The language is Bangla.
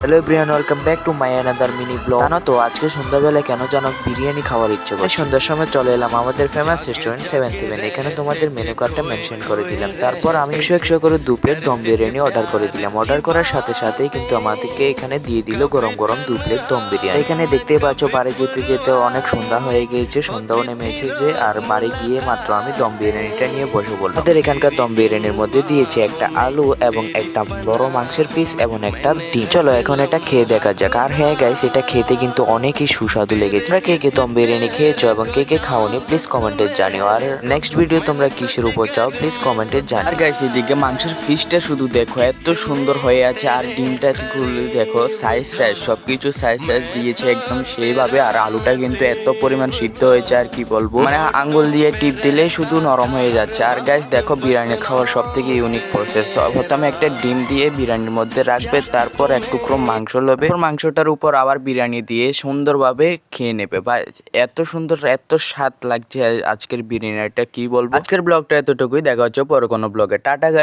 Hello everyone, welcome back to my another mini blog. জানো তো আজকে সন্ধ্যাবেলায় কেন যেন বিরিয়ানি খাওয়ার ইচ্ছে করে। সন্ধ্যার সময় চলে এলাম আমাদের ফেমাস রেস্টুরেন্ট সেভেন্থ হেভেন। এখানে তোমাদের মেনু কার্ডটা মেনশন করে দিলাম। তারপর আমি একশো করে 2 প্লেট দম বিরিয়ানি অর্ডার করে দিলাম। অর্ডার করার সাথে সাথেই কিন্তু আমাদেরকে এখানে দিয়ে দিল গরম গরম 2 প্লেট দম বিরিয়ানি। এখানে দেখতেই পাচ্ছ বাড়ি যেতে যেতে অনেক সন্ধ্যা হয়ে গিয়েছে, সন্ধ্যাও নেমে এসেছে। আর বাড়ি গিয়ে মাত্র আমি দম বিরিয়ানিটা নিয়ে বসে বললাম। আমাদের এখানকার দম বিরিয়ানির মধ্যে দিয়েছে একটা আলু এবং একটা বড় মাংসের পিস এবং একটা ডিম। চলো এখন এটা খেয়ে দেখা যাক। আর হ্যাঁ গাইস, এটা খেতে কিন্তু অনেকই সুস্বাদু লেগেছে। তোমরা কে কে দম বিরিয়ানি খেয়েছো এবং কে কে খাওনি প্লিজ কমেন্টে জানিও। আর নেক্সট ভিডিও তোমরা কিসের উপর চাও প্লিজ কমেন্টে জানিও। আর গাইস এদিকে মাংসের ফিশটা শুধু দেখো এত সুন্দর হয়ে আছে, আর ডিমটা খুলে দেখো সাইজ সবকিছু সাইজ দিয়েছে একদম সেইভাবে। আর আলুটা কিন্তু এত পরিমাণ সিদ্ধ হয়েছে আর কি বলবো, মানে আঙ্গুল দিয়ে টিপ দিলেই শুধু নরম হয়ে যাচ্ছে। আর গাইস দেখো বিরিয়ানি খাওয়ার সব থেকে ইউনিক প্রসেস, প্রথমে একটা ডিম দিয়ে বিরিয়ানির মধ্যে রাখবে, তারপর এক টুকরো মাংস লবে, মাংসটার উপর আবার বিরিয়ানি দিয়ে সুন্দরভাবে খেয়ে নেবে। বা এত সুন্দর এত স্বাদ লাগছে আজকের বিরিয়ানিটা কি বলবো। আজকের ব্লগটা এতটুকুই, দেখা হচ্ছে পরে কোনো ব্লগে। Tata guys.